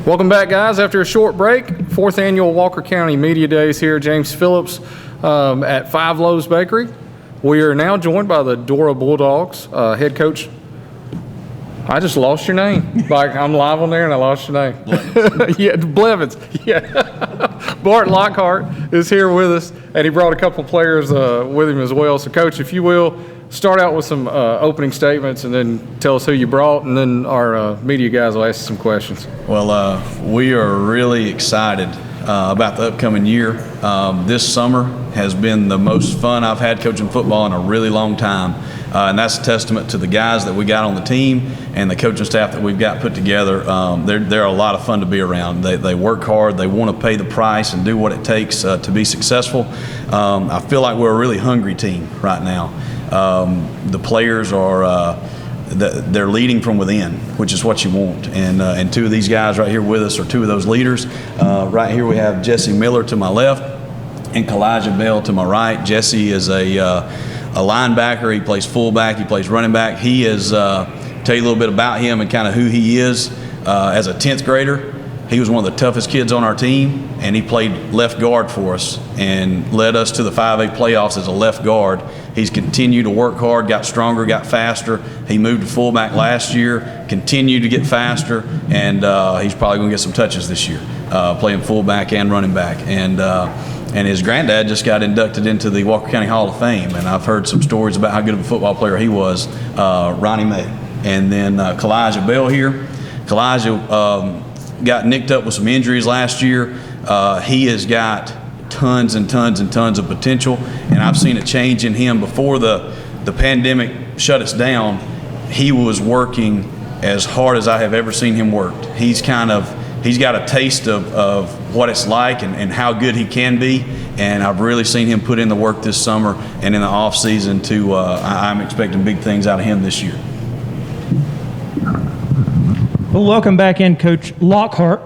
Welcome back, guys. After a short break, 4th Annual Walker County Media Days here, James Phillips at Five Loaves Bakery. We are now joined by the Dora Bulldogs head coach. I just lost your name. Like, I'm live on there and I lost your name. Yeah, Blevins. Yeah. Bart Lockhart is here with us, and he brought a couple players with him as well. So, Coach, if you will, start out with some opening statements and then tell us who you brought, and then our media guys will ask you some questions. Well, we are really excited about the upcoming year. This summer has been the most fun I've had coaching football in a really long time. And that's a testament to the guys that we got on the team and the coaching staff that we've got put together. They're a lot of fun to be around. They work hard. They want to pay the price and do what it takes to be successful. I feel like we're a really hungry team right now. The players are they're leading from within, which is what you want. And two of these guys right here with us are two of those leaders. Right here we have Jesse Miller to my left and Kalijah Bell to my right. Jesse is a linebacker. He plays fullback. He plays running back. He is, tell you a little bit about him and kind of who he is. As a 10th grader, he was one of the toughest kids on our team, and he played left guard for us and led us to the 5A playoffs as a left guard. He's continued to work hard, got stronger, got faster. He moved to fullback last year, continued to get faster, and he's probably going to get some touches this year, playing fullback and running back. And his granddad just got inducted into the Walker County Hall of Fame, and I've heard some stories about how good of a football player he was, Ronnie May. And then Kalijah Bell here. Kalijah got nicked up with some injuries last year. He has got tons and tons and tons of potential, and I've seen a change in him. Before the pandemic shut us down, he was working as hard as I have ever seen him work. He's got a taste of what it's like and how good he can be, and I've really seen him put in the work this summer and in the off season to I'm expecting big things out of him this year. Well, welcome back in, Coach Lockhart.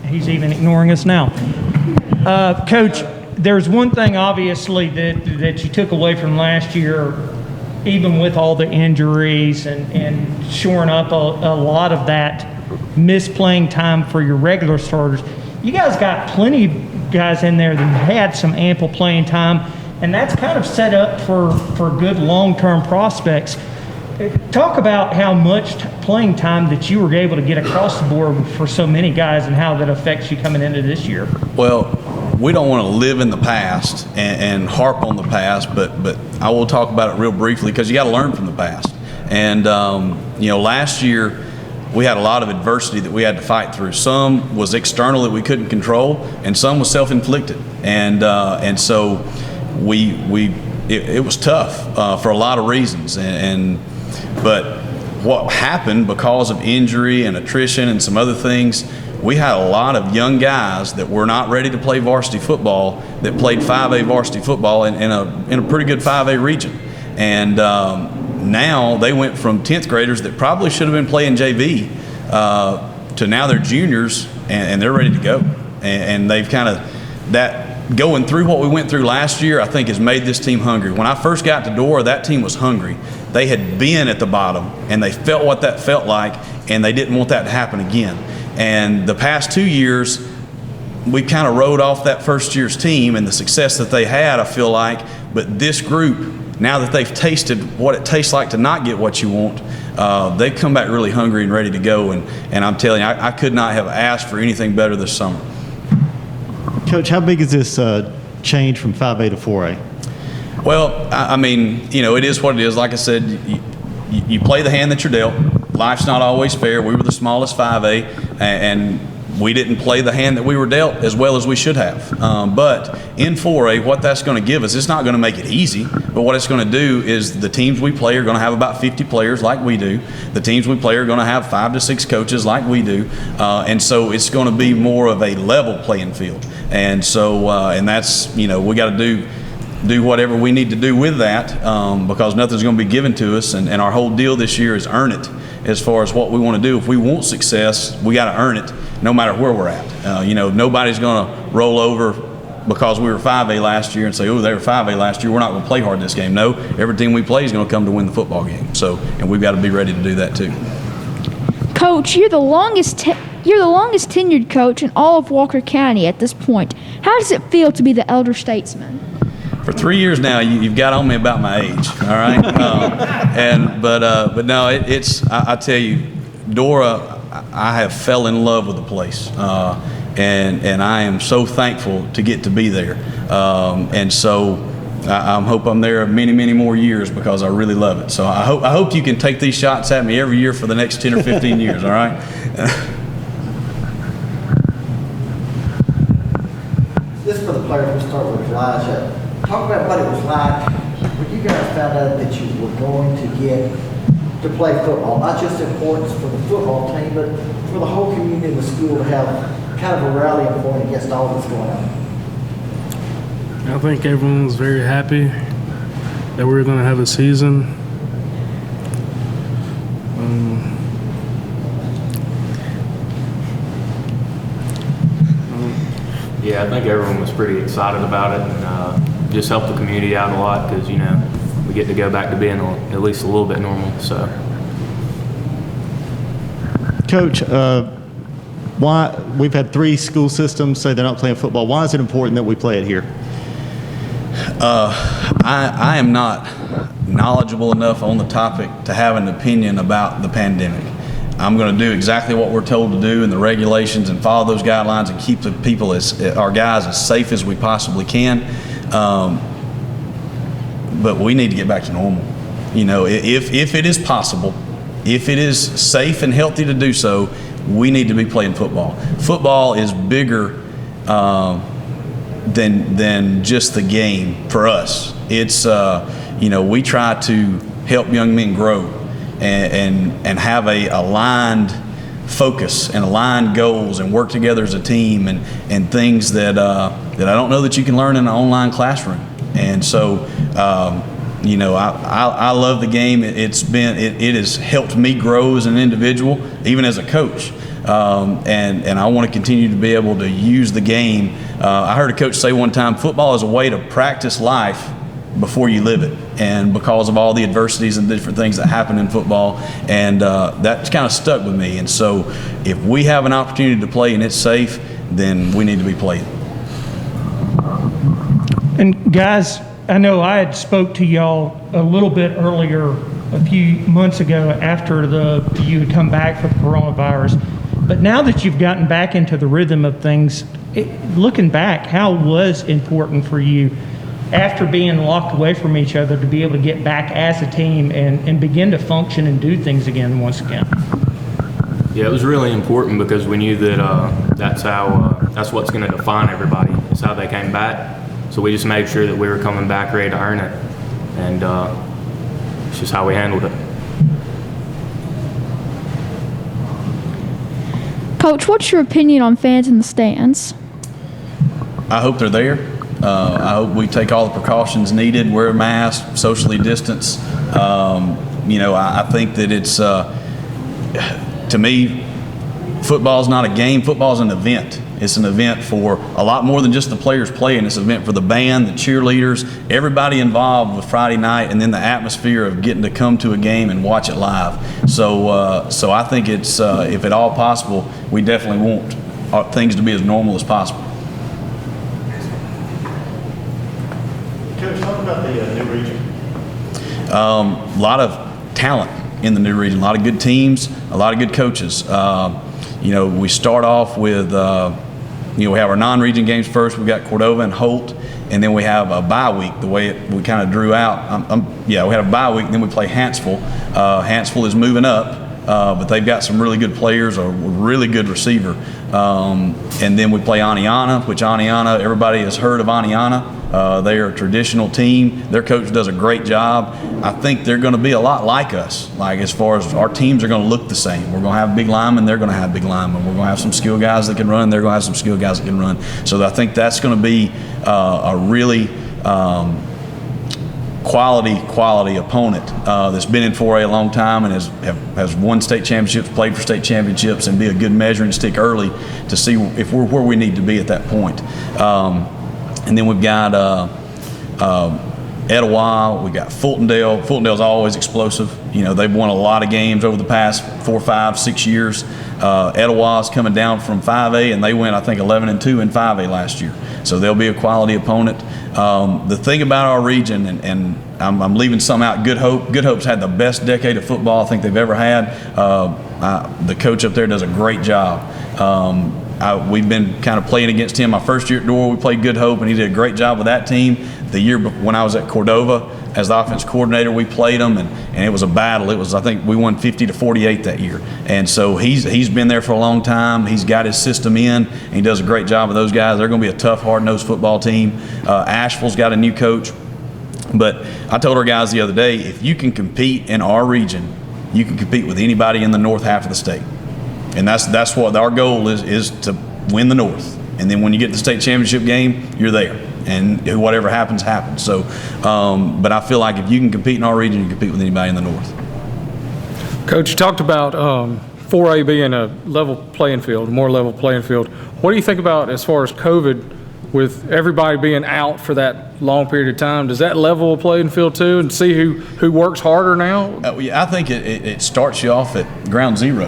He's even ignoring us now. Coach, there's one thing obviously that you took away from last year, even with all the injuries and shoring up a lot of that missed playing time for your regular starters. You guys got plenty of guys in there that had some ample playing time, and that's kind of set up for good long-term prospects. Talk about how much playing time that you were able to get across the board for so many guys and how that affects you coming into this year. Well, we don't want to live in the past and harp on the past, but I will talk about it real briefly because you got to learn from the past. And, last year we had a lot of adversity that we had to fight through. Some was external that we couldn't control, and some was self-inflicted. And so it was tough for a lot of reasons. But what happened because of injury and attrition and some other things, we had a lot of young guys that were not ready to play varsity football that played 5A varsity football in a pretty good 5A region. And now they went from 10th graders that probably should have been playing JV to now they're juniors and they're ready to go. And they've kind of, that going through what we went through last year, I think has made this team hungry. When I first got to Dora, that team was hungry. They had been at the bottom and they felt what that felt like, and they didn't want that to happen again. And the past 2 years, we kind of rode off that first year's team and the success that they had, I feel like. But this group, now that they've tasted what it tastes like to not get what you want, they've come back really hungry and ready to go. And I'm telling you, I could not have asked for anything better this summer. Coach, how big is this change from 5A to 4A? Well, I mean, it is what it is. Like I said, you play the hand that you're dealt. Life's not always fair. We were the smallest 5A, and we didn't play the hand that we were dealt as well as we should have. But in 4A, what that's going to give us, it's not going to make it easy, but what it's going to do is the teams we play are going to have about 50 players like we do. The teams we play are going to have 5 to 6 coaches like we do. And so it's going to be more of a level playing field. And so, and that's, we got to do whatever we need to do with that because nothing's going to be given to us. And our whole deal this year is earn it as far as what we want to do. If we want success, we got to earn it no matter where we're at. Nobody's going to roll over because we were 5A last year and say, oh, they were 5A last year, we're not going to play hard this game. No, every team we play is going to come to win the football game. So, and we've got to be ready to do that too. Coach, you're the longest You're the longest tenured coach in all of Walker County at this point. How does it feel to be the elder statesman? For 3 years now, you've got on me about my age, all right? But no, I tell you, Dora, I have fell in love with the place, and I am so thankful to get to be there. And so I hope I'm there many, many more years because I really love it. So I hope you can take these shots at me every year for the next 10 or 15 years, all right? This is for the players. We'll start with Elijah. Talk about what it was like when you guys found out that you were going to get to play football. Not just importance for the football team, but for the whole community and the school to have kind of a rallying point against all that's going on. I think everyone was very happy that we were going to have a season. Yeah, I think everyone was pretty excited about it, and just helped the community out a lot because, we get to go back to being at least a little bit normal. So, Coach, why we've had 3 school systems say they're not playing football. Why is it important that we play it here? I am not knowledgeable enough on the topic to have an opinion about the pandemic. I'm going to do exactly what we're told to do in the regulations and follow those guidelines and keep the people, our guys, as safe as we possibly can. But we need to get back to normal. If it is possible, if it is safe and healthy to do so, we need to be playing football. Football is bigger than just the game for us. It's we try to help young men grow and have a aligned focus and aligned goals and work together as a team and things that I don't know that you can learn in an online classroom. And so I love the game. It has helped me grow as an individual, even as a coach. And I want to continue to be able to use the game. I heard a coach say one time, football is a way to practice life before you live it, and because of all the adversities and different things that happen in football, and that's kind of stuck with me. And so if we have an opportunity to play and it's safe, then we need to be playing. And guys, I know I had spoke to y'all a little bit earlier, a few months ago, after you had come back for the coronavirus. But now that you've gotten back into the rhythm of things, looking back, how was important for you after being locked away from each other to be able to get back as a team and begin to function and do things again once again? yeah, it was really important because we knew that that's what's going to define everybody. It's how they came back. So we just made sure that we were coming back ready to earn it, and it's just how we handled it. Coach, what's your opinion on fans in the stands? I hope they're there. I hope we take all the precautions needed, wear a mask, socially distance. I think that it's, to me, football's not a game, football's an event. It's an event for a lot more than just the players playing. It's an event for the band, the cheerleaders, everybody involved with Friday night, and then the atmosphere of getting to come to a game and watch it live. So I think it's, if at all possible, we definitely want things to be as normal as possible. Coach, talk about the new region. A lot of talent in the new region, a lot of good teams, a lot of good coaches. We start off with, we have our non-region games first. We've got Cordova and Holt, and then we have a bye week, the way we kind of drew out. We had a bye week, and then we play Hanceville. Hanceville is moving up, but they've got some really good players, a really good receiver. And then we play Aniana, which Aniana, everybody has heard of Aniana. They are a traditional team. Their coach does a great job. I think they're going to be a lot like us, like as far as our teams are going to look the same. We're going to have big linemen, they're going to have big linemen. We're going to have some skilled guys that can run, they're going to have some skilled guys that can run. So I think that's going to be a really quality opponent that's been in 4A a long time and has won state championships, played for state championships, and be a good measuring stick early to see if we're where we need to be at that point. And then we've got Etowah, we got Fultondale. Fultondale's always explosive. You know, they've won a lot of games over the past 4, 5, 6 years. Etowah's coming down from 5A, and they went, I think, 11-2 in 5A last year. So they'll be a quality opponent. The thing about our region, and I'm leaving some out, Good Hope. Good Hope's had the best decade of football I think they've ever had. The coach up there does a great job. We've been kind of playing against him. My first year at Dora, we played Good Hope, and he did a great job with that team. The year when I was at Cordova as the offense coordinator, we played them, and it was a battle. It was, I think we won 50-48 that year. And so he's been there for a long time. He's got his system in, and he does a great job with those guys. They're going to be a tough, hard-nosed football team. Asheville's got a new coach. But I told our guys the other day, if you can compete in our region, you can compete with anybody in the north half of the state. And that's what our goal is to win the North. And then when you get to the state championship game, you're there. And whatever happens, happens. So, but I feel like if you can compete in our region, you can compete with anybody in the North. Coach, you talked about 4A being a level playing field, more level playing field. What do you think about as far as COVID, with everybody being out for that long period of time? Does that level a playing field too, and see who works harder now? I think it starts you off at ground zero.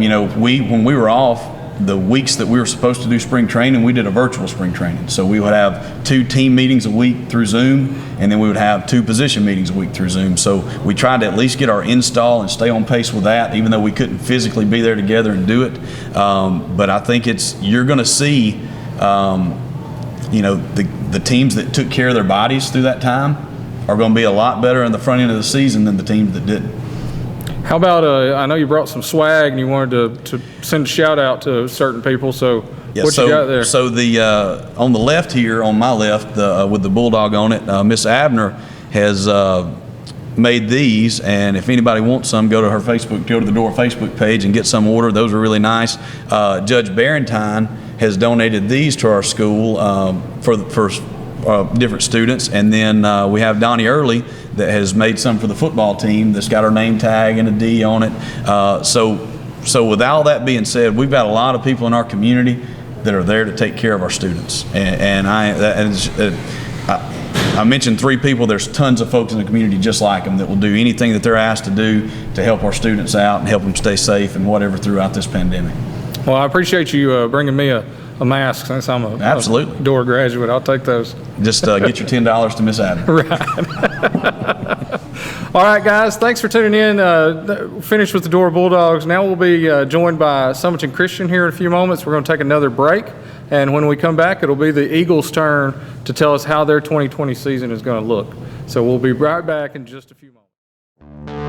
You know, when we were off, the weeks that we were supposed to do spring training, we did a virtual spring training. So we would have 2 team meetings a week through Zoom, and then we would have 2 position meetings a week through Zoom. So we tried to at least get our install and stay on pace with that, even though we couldn't physically be there together and do it. But I think you're going to see, you know, the teams that took care of their bodies through that time are going to be a lot better in the front end of the season than the teams that didn't. How about, I know you brought some swag and you wanted to send a shout out to certain people, so Yeah, what you got there? So on the left here, on my left, with the bulldog on it, Miss Abner has made these, and if anybody wants some, go to the Dora Facebook page and get some ordered. Those are really nice. Judge Barentine has donated these to our school for different students, and then we have Donnie Early that has made some for the football team that's got our name tag and a D on it. So with all that being said, we've got a lot of people in our community that are there to take care of our students, and I mentioned 3 people. There's tons of folks in the community just like them that will do anything that they're asked to do to help our students out and help them stay safe and whatever throughout this pandemic. Well, I appreciate you bringing me a mask since I'm Absolutely. a Dora graduate. I'll take those. Just get your $10 to Miss Adams. All right, guys, thanks for tuning in. Finished with the Dora Bulldogs. Now we'll be joined by Summerton Christian here in a few moments. We're going to take another break, and when we come back, it'll be the Eagles' turn to tell us how their 2020 season is going to look. So we'll be right back in just a few moments.